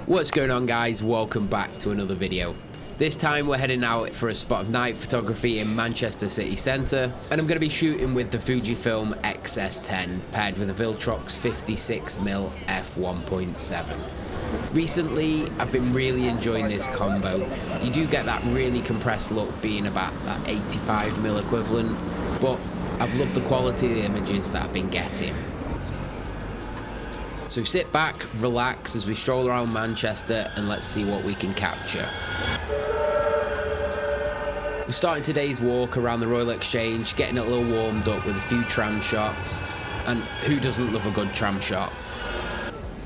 What's going on, guys? Welcome back to another video. This time we're heading out for a spot of night photography in Manchester city centre, and I'm going to be shooting with the Fujifilm X-S10 paired with a Viltrox 56mm f1.7. Recently I've been really enjoying this combo. You do get that really compressed look being about that 85mm equivalent, but I've loved the quality of the images that I've been getting. So sit back, relax as we stroll around Manchester and let's see what we can capture. We're starting today's walk around the Royal Exchange, getting it a little warmed up with a few tram shots, and who doesn't love a good tram shot?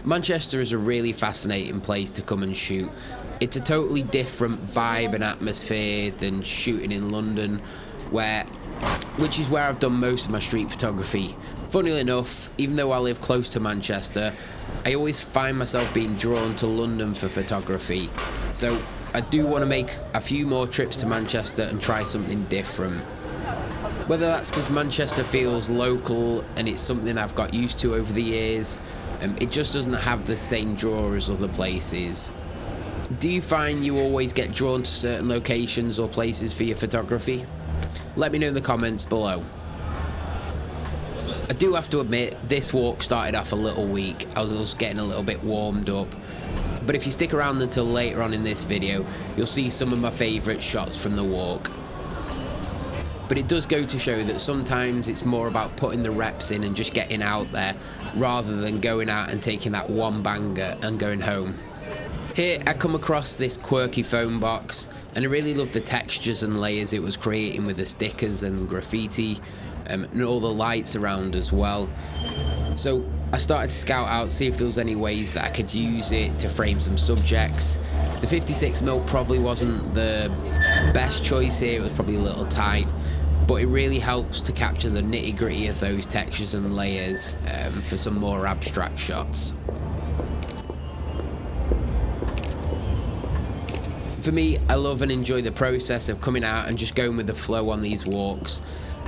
Manchester is a really fascinating place to come and shoot. It's a totally different vibe and atmosphere than shooting in London, which is where I've done most of my street photography. Funnily enough, even though I live close to Manchester, I always find myself being drawn to London for photography. So I do want to make a few more trips to Manchester and try something different. Whether that's because Manchester feels local and it's something I've got used to over the years, it just doesn't have the same draw as other places. Do you find you always get drawn to certain locations or places for your photography? Let me know in the comments below. I do have to admit, this walk started off a little weak. I was just getting a little bit warmed up. But if you stick around until later on in this video, you'll see some of my favourite shots from the walk. But it does go to show that sometimes it's more about putting the reps in and just getting out there, rather than going out and taking that one banger and going home. Here I come across this quirky phone box, and I really love the textures and layers it was creating with the stickers and graffiti, and all the lights around as well. So I started to scout out, see if there was any ways that I could use it to frame some subjects. The 56mm probably wasn't the best choice here, it was probably a little tight, but it really helps to capture the nitty-gritty of those textures and layers for some more abstract shots. For me, I love and enjoy the process of coming out and just going with the flow on these walks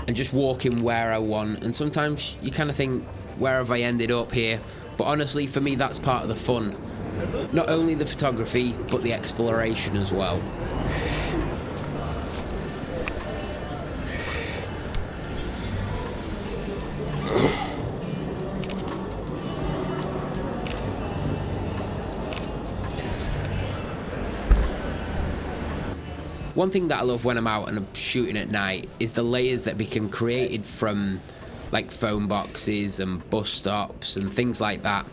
and just walking where I want. And sometimes you kind of think, where have I ended up here? But honestly, for me, that's part of the fun. Not only the photography, but the exploration as well. One thing that I love when I'm out and I'm shooting at night is the layers that become created from like phone boxes and bus stops and things like that,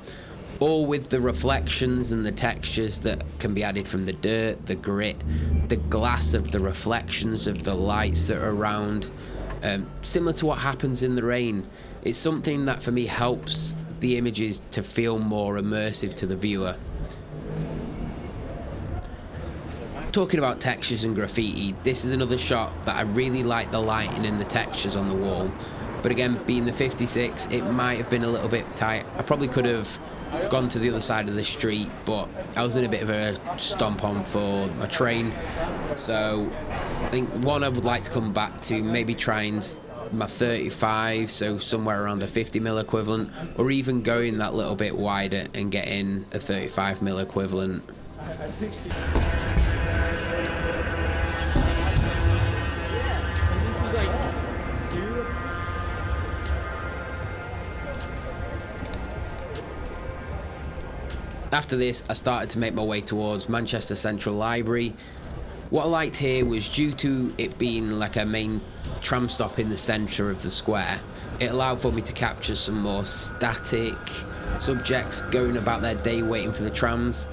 all with the reflections and the textures that can be added from the dirt, the grit, the glass of the reflections of the lights that are around, similar to what happens in the rain. It's something that for me helps the images to feel more immersive to the viewer. Talking about textures and graffiti, this is another shot that I really like the lighting and the textures on the wall. But again, being the 56, it might have been a little bit tight. I probably could have gone to the other side of the street, but I was in a bit of a stomp on for my train. So I think one I would like to come back to, maybe trying my 35, so somewhere around a 50mm equivalent, or even going that little bit wider and getting a 35mm equivalent. After this, I started to make my way towards Manchester Central Library. What I liked here was, due to it being like a main tram stop in the centre of the square, it allowed for me to capture some more static subjects going about their day waiting for the trams.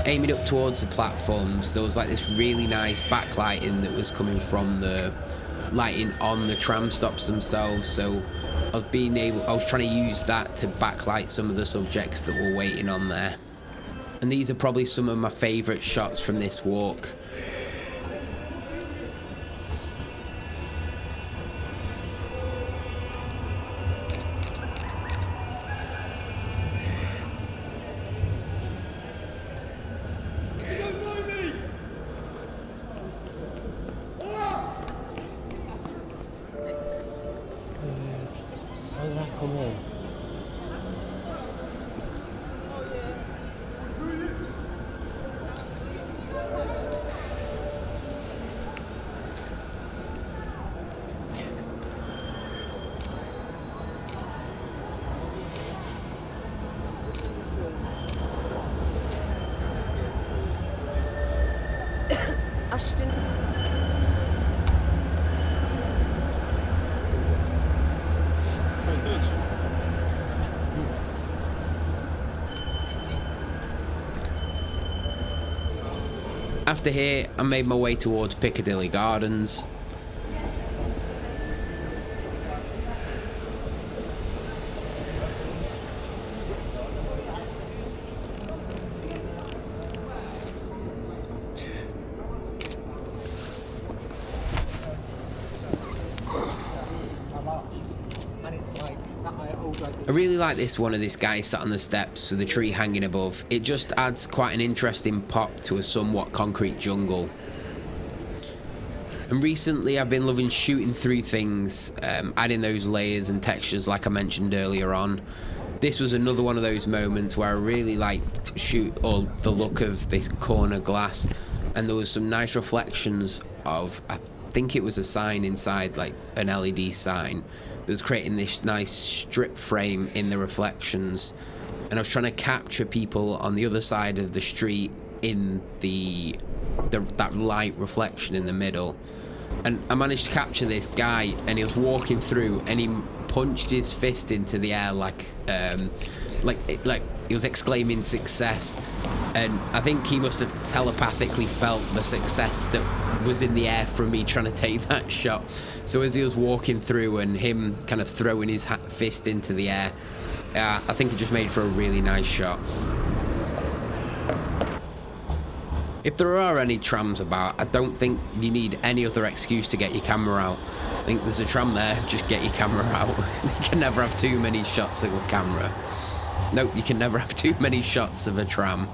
aiming up towards the platforms, there was like this really nice backlighting that was coming from the lighting on the tram stops themselves. So I was trying to use that to backlight some of the subjects that were waiting on there. And these are probably some of my favourite shots from this walk. How does that come in? Ashton. After here, I made my way towards Piccadilly Gardens. I really like this one of this guy sat on the steps with a tree hanging above. It just adds quite an interesting pop to a somewhat concrete jungle. And recently I've been loving shooting through things, adding those layers and textures like I mentioned earlier on. This was another one of those moments where I really liked to shoot the look of this corner glass, and there was some nice reflections of, I think it was a sign inside, like an LED sign, that was creating this nice strip frame in the reflections. And I was trying to capture people on the other side of the street in that light reflection in the middle. And I managed to capture this guy, and he was walking through and he punched his fist into the air like he was exclaiming success. And I think he must have telepathically felt the success that was in the air from me trying to take that shot. So as he was walking through and him kind of throwing his fist into the air, I think it just made for a really nice shot. If there are any trams about, I don't think you need any other excuse to get your camera out. I think there's a tram there, just get your camera out. You can never have too many shots of a camera. Nope, you can never have too many shots of a tram.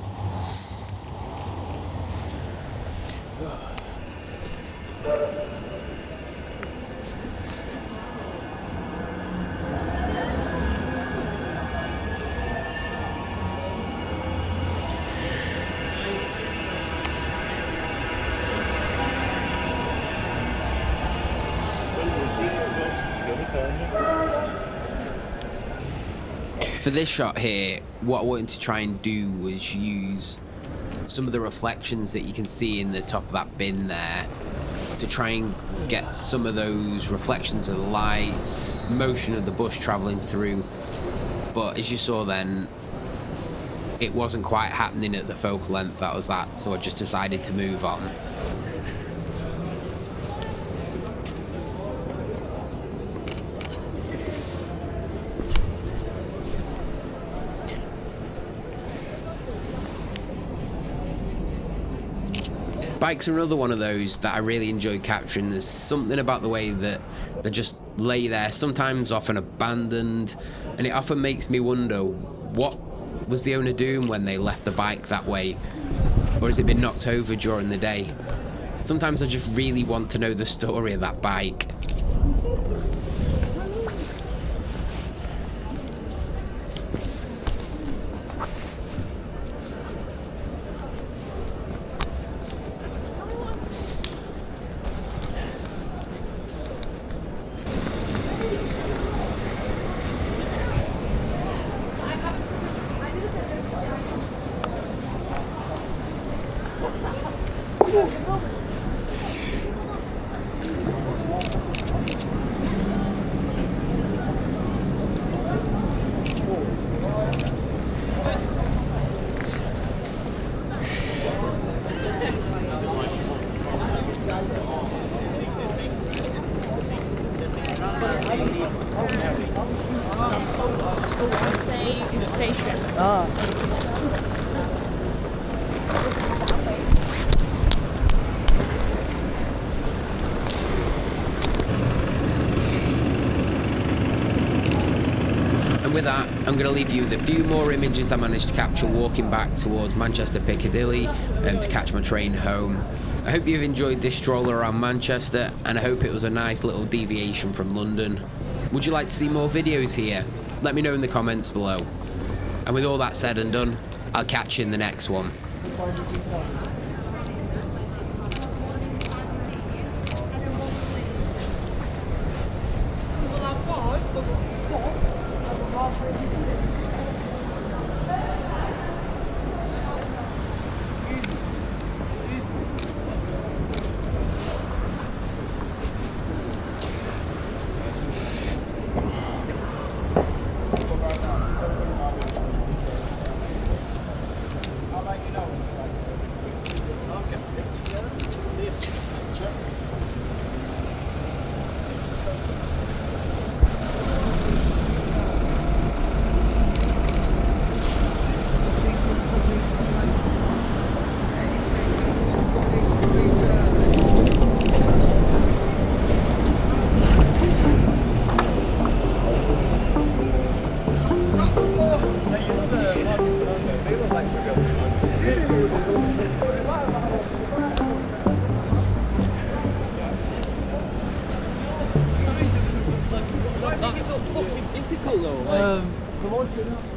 For this shot here, what I wanted to try and do was use some of the reflections that you can see in the top of that bin there to try and get some of those reflections of the lights, motion of the bus travelling through. But as you saw then, it wasn't quite happening at the focal length that I was at, so I just decided to move on. Bikes are another one of those that I really enjoy capturing. There's something about the way that they just lay there, sometimes often abandoned, and it often makes me wonder, what was the owner doing when they left the bike that way? Or has it been knocked over during the day? Sometimes I just really want to know the story of that bike. I'm going to leave you with a few more images I managed to capture walking back towards Manchester Piccadilly to catch my train home. I hope you've enjoyed this stroll around Manchester, and I hope it was a nice little deviation from London. Would you like to see more videos here? Let me know in the comments below. And with all that said and done, I'll catch you in the next one. Difficult though. Like,